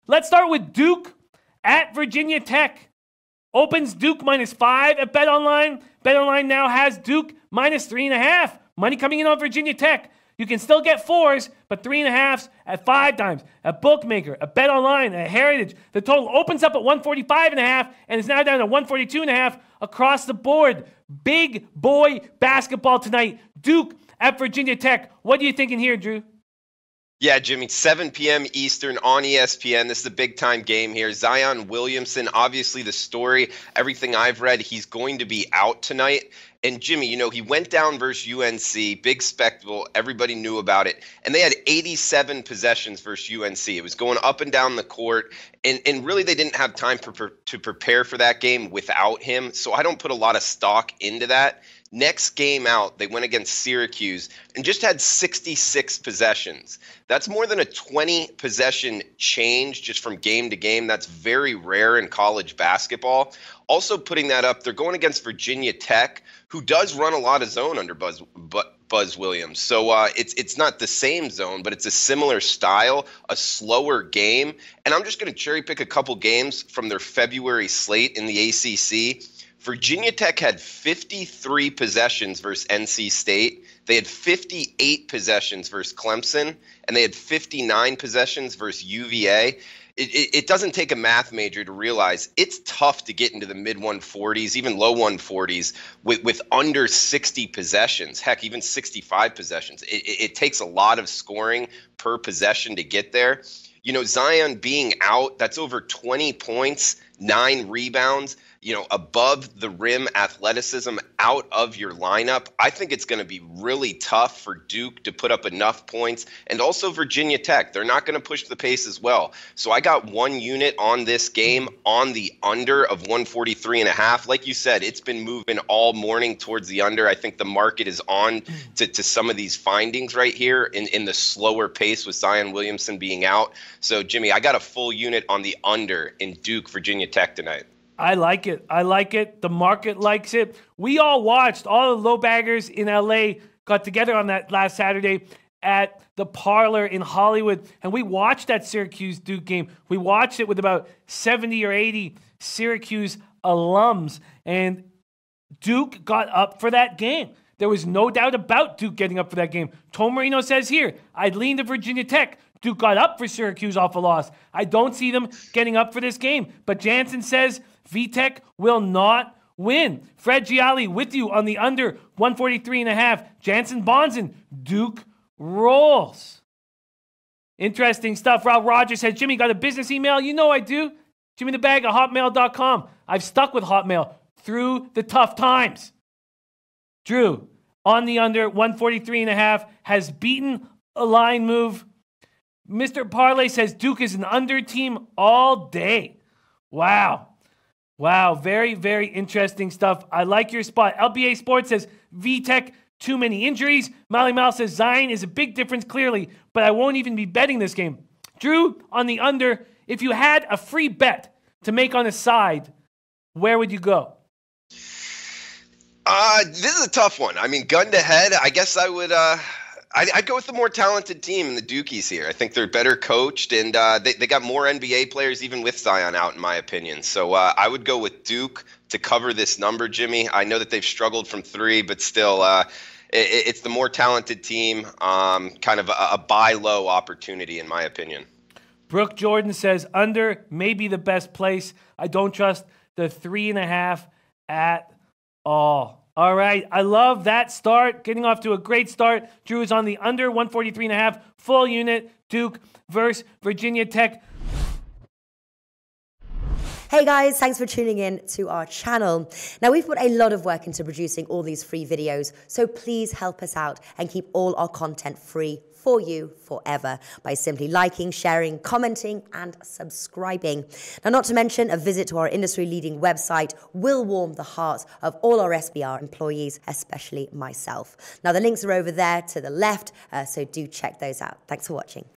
Let's start with Duke at Virginia Tech. Opens Duke -5 at BetOnline. BetOnline now has Duke -3.5. Money coming in on Virginia Tech. You can still get 4s, but 3.5s at 5 times. At Bookmaker, at BetOnline, at Heritage. The total opens up at 145.5 and is now down to 142.5 across the board. Big boy basketball tonight. Duke at Virginia Tech. What are you thinking here, Drew? Yeah, Jimmy, 7 p.m. Eastern on ESPN. This is a big-time game here. Zion Williamson, obviously the story, everything I've read, he's going to be out tonight. And Jimmy, you know, he went down versus UNC, big spectacle. Everybody knew about it. And they had 87 possessions versus UNC. It was going up and down the court. And really, they didn't have time to prepare for that game without him. So I don't put a lot of stock into that. Next game out, they went against Syracuse and just had 66 possessions. That's more than a 20-possession change just from game to game. That's very rare in college basketball. Also putting that up, they're going against Virginia Tech, who does run a lot of zone under Buzz Williams. So it's not the same zone, but it's a similar style, a slower game. And I'm just going to cherry pick a couple games from their February slate in the ACC. Virginia Tech had 53 possessions versus NC State. They had 58 possessions versus Clemson, and they had 59 possessions versus UVA. It doesn't take a math major to realize it's tough to get into the mid-140s, even low 140s, with under 60 possessions, heck, even 65 possessions. It takes a lot of scoring per possession to get there. You know, Zion being out, that's over 20 points, 9 rebounds. You know, above the rim athleticism out of your lineup. I think it's going to be really tough for Duke to put up enough points, and also Virginia Tech. They're not going to push the pace as well. So I got 1 unit on this game on the under of 143.5. Like you said, it's been moving all morning towards the under. I think the market is on to some of these findings right here in the slower pace with Zion Williamson being out. So, Jimmy, I got a full unit on the under in Duke, Virginia Tech tonight. I like it. I like it. The market likes it. We all watched. All the LoBaggers in LA got together on that last Saturday at the Parlor in Hollywood, and we watched that Syracuse-Duke game. We watched it with about 70 or 80 Syracuse alums, and Duke got up for that game. There was no doubt about Duke getting up for that game. Tom Marino says here, I'd lean to Virginia Tech. Duke got up for Syracuse off a loss. I don't see them getting up for this game. But Jansen says VTech will not win. Fred Gialli with you on the under 143.5. Jansen Bonzen, Duke rolls. Interesting stuff. Rob Rogers says, Jimmy, got a business email? You know I do. JimmyTheBag@hotmail.com. I've stuck with Hotmail through the tough times. Drew, on the under 143.5, has beaten a line move. Mr. Parlay says Duke is an under team all day. Wow. Wow, very, very interesting stuff. I like your spot. LBA Sports says VTech, too many injuries. Mally Mal says Zion is a big difference, clearly, but I won't even be betting this game. Drew, on the under, if you had a free bet to make on a side, where would you go? This is a tough one. I mean, gun to head, I guess I would I'd go with the more talented team, the Dukies here. I think they're better coached, and they got more NBA players even with Zion out, in my opinion. So I would go with Duke to cover this number, Jimmy. I know that they've struggled from 3, but still, it's the more talented team, kind of a buy low opportunity, in my opinion. Brooke Jordan says under may be the best place. I don't trust the 3.5 at all. All right, I love that start. Getting off to a great start. Drew is on the under 143.5, full unit, Duke versus Virginia Tech. Hey guys, thanks for tuning in to our channel. Now, we've put a lot of work into producing all these free videos, so please help us out and keep all our content free for you forever by simply liking, sharing, commenting, and subscribing. Now, not to mention, a visit to our industry-leading website will warm the hearts of all our SBR employees, especially myself. Now, the links are over there to the left, so do check those out. Thanks for watching.